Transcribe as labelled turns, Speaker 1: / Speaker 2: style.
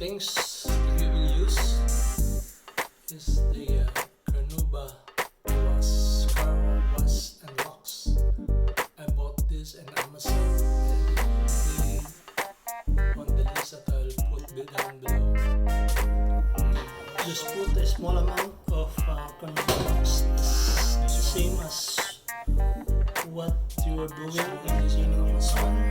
Speaker 1: things we will use is the Carnauba car wash and wax. I bought this in Amazon and on the list that I'll put down below. Just put a small amount of Carnauba wax, same as what you are doing in the Amazon.